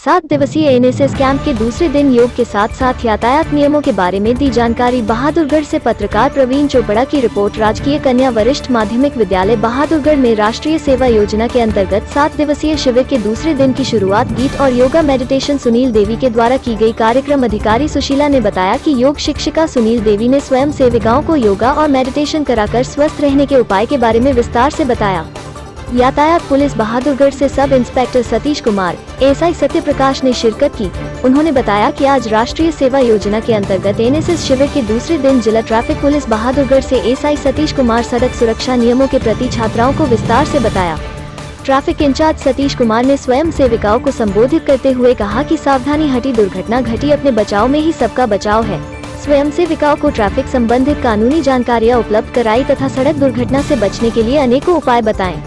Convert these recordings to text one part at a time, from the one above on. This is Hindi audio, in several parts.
सात दिवसीय एनएसएस कैंप के दूसरे दिन योग के साथ साथ यातायात नियमों के बारे में दी जानकारी। बहादुरगढ़ से पत्रकार प्रवीण चोपड़ा की रिपोर्ट। राजकीय कन्या वरिष्ठ माध्यमिक विद्यालय बहादुरगढ़ में राष्ट्रीय सेवा योजना के अंतर्गत 7 दिवसीय शिविर के दूसरे दिन की शुरुआत गीत और योगा मेडिटेशन सुनील देवी के द्वारा की गई। कार्यक्रम अधिकारी सुशीला ने बताया कि योग शिक्षिका सुनील देवी ने स्वयं सेविकाओं को योगा और मेडिटेशन कराकर स्वस्थ रहने के उपाय के बारे में विस्तार से बताया। यातायात पुलिस बहादुरगढ़ से sub inspector Satish Kumar, SI Satya Prakash ने शिरकत की। उन्होंने बताया कि आज राष्ट्रीय सेवा योजना के अंतर्गत एनएसएस शिविर के दूसरे दिन जिला ट्रैफिक पुलिस बहादुरगढ़ से एसआई सतीश कुमार सड़क सुरक्षा नियमों के प्रति छात्राओं को विस्तार से बताया। ट्रैफिक इंचार्ज सतीश कुमार ने स्वयं सेविकाओं को संबोधित करते हुए कहा कि सावधानी हटी दुर्घटना घटी, अपने बचाव में ही सबका बचाव है। स्वयं सेविकाओं को ट्रैफिक संबंधित कानूनी जानकारियाँ उपलब्ध कराई तथा सड़क दुर्घटना से बचने के लिए अनेकों उपाय बताएं।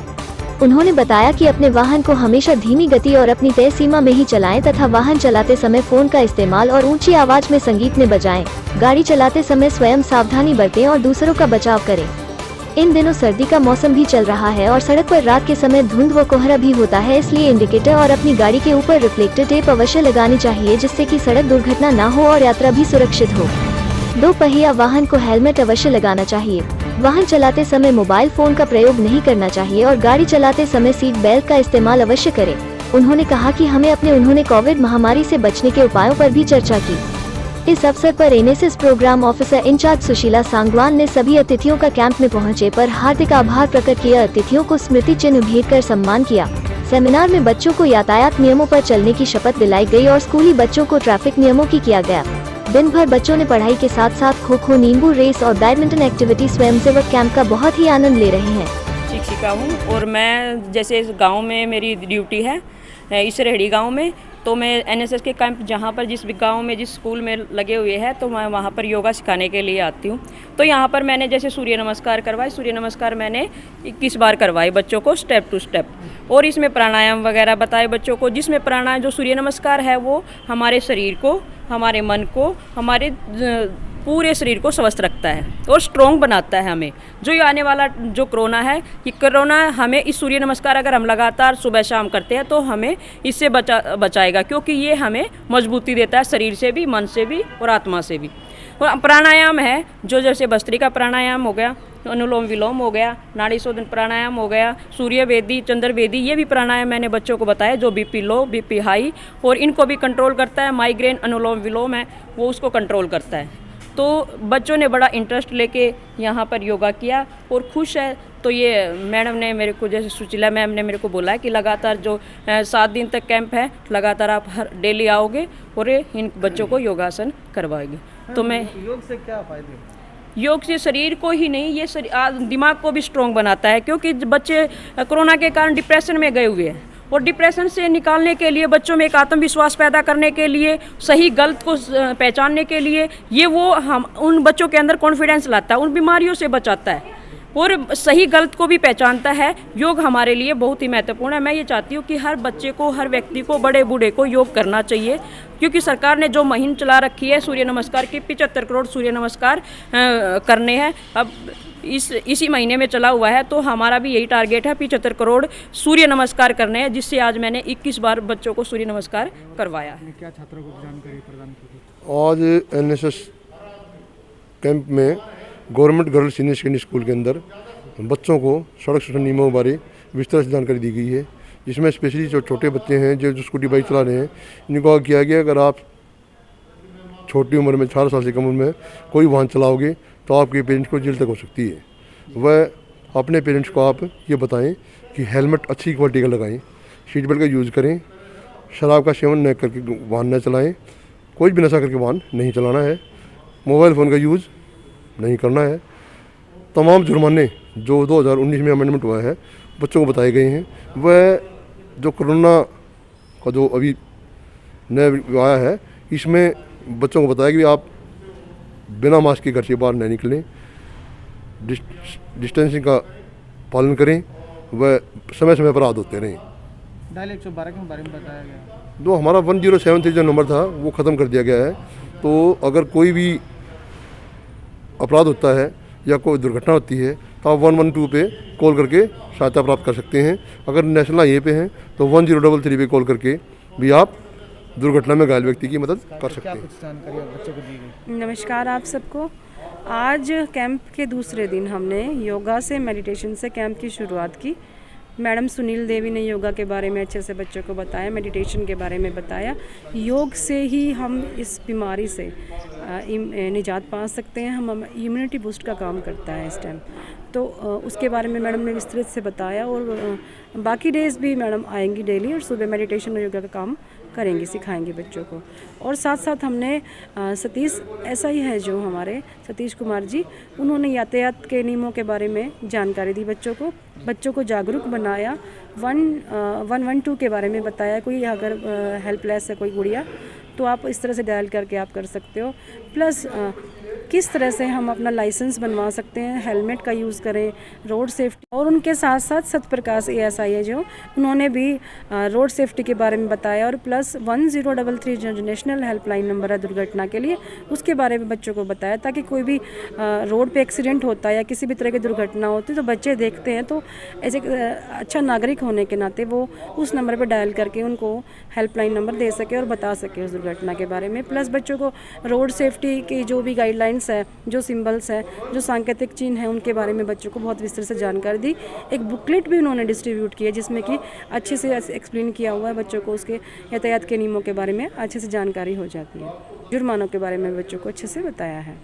उन्होंने बताया कि अपने वाहन को हमेशा धीमी गति और अपनी तय सीमा में ही चलाएं तथा वाहन चलाते समय फोन का इस्तेमाल और ऊंची आवाज में संगीत में बजाएं। गाड़ी चलाते समय स्वयं सावधानी बरतें और दूसरों का बचाव करें। इन दिनों सर्दी का मौसम भी चल रहा है और सड़क पर रात के समय धुंध व कोहरा भी होता है, इसलिए इंडिकेटर और अपनी गाड़ी के ऊपर रिफ्लेक्टर टेप अवश्य लगानी चाहिए, जिससे कि सड़क दुर्घटना न हो और यात्रा भी सुरक्षित हो। 2 पहिया वाहन को हेलमेट अवश्य लगाना चाहिए। वाहन चलाते समय मोबाइल फोन का प्रयोग नहीं करना चाहिए और गाड़ी चलाते समय सीट बेल्ट का इस्तेमाल अवश्य करें। उन्होंने कहा कि उन्होंने कोविड महामारी से बचने के उपायों पर भी चर्चा की। इस अवसर पर NSS programme officer in charge Sushila Sangwan ने सभी अतिथियों का कैंप में पहुंचे पर हार्दिक आभार प्रकट किया। अतिथियों को स्मृति चिन्ह भेंट कर सम्मान किया। सेमिनार में बच्चों को यातायात नियमों पर चलने की शपथ दिलाई गई और स्कूली बच्चों को ट्रैफिक नियमों की किया गया। दिन भर बच्चों ने पढ़ाई के साथ साथ खो-खो, नींबू रेस और बैडमिंटन एक्टिविटी स्वयंसेवक कैंप का बहुत ही आनंद ले रहे हैं। शिक्षिका हूँ और मैं जैसे इस गांव में मेरी ड्यूटी है, इस रेहड़ी गांव में, तो मैं एनएसएस के कैंप जहाँ पर जिस भी गांव में जिस स्कूल में लगे हुए हैं तो मैं वहाँ पर योगा सिखाने के लिए आती हूँ। तो यहाँ पर मैंने जैसे सूर्य नमस्कार करवाए, सूर्य नमस्कार मैंने 21 बार करवाए बच्चों को स्टेप टू स्टेप, और इसमें प्राणायाम वगैरह बताए बच्चों को, जिसमें प्राणायाम जो सूर्य नमस्कार है वो हमारे शरीर को, हमारे मन को, हमारे पूरे शरीर को स्वस्थ रखता है और स्ट्रॉन्ग बनाता है हमें। जो ये आने वाला जो कोरोना है, ये कोरोना हमें इस सूर्य नमस्कार अगर हम लगातार सुबह शाम करते हैं तो हमें इससे बचाएगा, क्योंकि ये हमें मजबूती देता है शरीर से भी, मन से भी और आत्मा से भी। और प्राणायाम है जो जैसे भस्त्रिका प्राणायाम हो गया, अनुलोम विलोम हो गया, नाड़ी शोधन प्राणायाम हो गया, सूर्य वेदी, चंद्र वेदी, ये भी प्राणायाम मैंने बच्चों को बताया जो बीपी लो, बीपी हाई और इनको भी कंट्रोल करता है। माइग्रेन अनुलोम विलोम है वो उसको कंट्रोल करता है। तो बच्चों ने बड़ा इंटरेस्ट लेके यहाँ पर योगा किया और खुश है। तो ये मैडम ने मेरे को, जैसे सुशीला मैम ने मेरे को बोला है कि लगातार जो 7 दिन तक कैंप है, लगातार आप हर डेली आओगे और इन बच्चों को योगासन करवाएंगे। तो मैं योग से क्या फायदे? योग से शरीर को ही नहीं, ये दिमाग को भी स्ट्रॉन्ग बनाता है, क्योंकि बच्चे कोरोना के कारण डिप्रेशन में गए हुए हैं और डिप्रेशन से निकालने के लिए, बच्चों में एक आत्मविश्वास पैदा करने के लिए, सही गलत को पहचानने के लिए, ये वो हम उन बच्चों के अंदर कॉन्फिडेंस लाता है, उन बीमारियों से बचाता है और सही गलत को भी पहचानता है। योग हमारे लिए बहुत ही महत्वपूर्ण है। मैं ये चाहती हूँ कि हर बच्चे को, हर व्यक्ति को, बड़े बूढ़े को योग करना चाहिए, क्योंकि सरकार ने जो मुहिम चला रखी है सूर्य नमस्कार की, 75 करोड़ सूर्य नमस्कार करने हैं। अब इसी महीने में चला हुआ है, तो हमारा भी यही टारगेट है 75 करोड़ सूर्य नमस्कार करने हैं, जिससे आज मैंने 21 बार बच्चों को सूर्य नमस्कार करवाया है। क्या छात्रों को जानकारी प्रदान की? आज एनएसएस कैंप में government girls senior secondary school के अंदर बच्चों को सड़क सुरक्षा नियमों के बारे विस्तार से जानकारी दी गई है, जिसमें स्पेशली जो छोटे बच्चे हैं जो स्कूटी बाइक चला रहे हैं, इनको किया गया अगर आप छोटी उम्र में 18 साल से कम उम्र में कोई वाहन चलाओगे तो आपके पेरेंट्स को जेल तक हो सकती है। वह अपने पेरेंट्स को आप ये बताएं कि हेलमेट अच्छी क्वालिटी का लगाएं, सीट बेल्ट का यूज़ करें, शराब का सेवन न करके वाहन न चलाएं, कोई भी नशा करके वाहन नहीं चलाना है, मोबाइल फ़ोन का यूज़ नहीं करना है। तमाम जुर्माने जो 2019 में अमेंडमेंट हुआ है बच्चों को बताए गए हैं। वह जो कोरोना का जो अभी नया आया है, इसमें बच्चों को बताया कि आप बिना मास्क के घर से बाहर नहीं निकलें, डिस्टेंसिंग का पालन करें, वह समय समय पर आद होते रहें। डायल 112 के बारे में बताया गया, जो हमारा 1073 जो नंबर था वो ख़त्म कर दिया गया है। तो अगर कोई भी अपराध होता है या कोई दुर्घटना होती है तो आप 112 पे कॉल करके सहायता प्राप्त कर सकते हैं। अगर नेशनल हाईवे पे हैं तो 1033 पे कॉल करके भी आप दुर्घटना में घायल व्यक्ति की मदद कर सकते क्या हैं। कुछ जानकारी आप बच्चों को दी गई? नमस्कार आप सबको। आज कैंप के दूसरे दिन हमने योगा से मेडिटेशन से कैंप की शुरुआत की। मैडम सुनील देवी ने योगा के बारे में अच्छे से बच्चों को बताया, मेडिटेशन के बारे में बताया। योग से ही हम इस बीमारी से निजात पा सकते हैं। हम इम्यूनिटी बूस्ट का काम करता है इस टाइम, तो उसके बारे में मैडम ने विस्तृत से बताया। और बाकी डेज़ भी मैडम आएंगी डेली और सुबह मेडिटेशन और योगा का काम करेंगी, सिखाएंगे बच्चों को। और साथ साथ हमने सतीश ऐसा ही है जो हमारे सतीश कुमार जी, उन्होंने यातायात के नियमों के बारे में जानकारी दी बच्चों को जागरूक बनाया। 112 के बारे में बताया। कोई अगर हेल्पलेस है कोई गुड़िया तो आप इस तरह से डायल करके आप कर सकते हो। प्लस किस तरह से हम अपना लाइसेंस बनवा सकते हैं, हेलमेट का यूज़ करें, रोड सेफ्टी। और उनके साथ साथ सत्यप्रकाश ASI है जो, उन्होंने भी रोड सेफ्टी के बारे में बताया। और प्लस 1033 जो नेशनल हेल्पलाइन नंबर है दुर्घटना के लिए, उसके बारे में बच्चों को बताया, ताकि कोई भी रोड पे एक्सीडेंट होता है या किसी भी तरह की दुर्घटना होती है तो बच्चे देखते हैं तो ऐसे अच्छा नागरिक होने के नाते वो उस नंबर पर डायल करके उनको हेल्पलाइन नंबर दे सके और बता सके उस दुर्घटना के बारे में। प्लस बच्चों को रोड सेफ्टी की जो भी गाइडलाइंस है, जो सिंबल्स है, जो सांकेतिक चिन्ह है, उनके बारे में बच्चों को बहुत विस्तृत से जानकारी दी। एक बुकलेट भी उन्होंने डिस्ट्रीब्यूट किया जिसमें कि अच्छे से एक्सप्लेन किया हुआ है बच्चों को, उसके यातायात के नियमों के बारे में अच्छे से जानकारी हो जाती है। जुर्मानों के बारे में बच्चों को अच्छे से बताया है।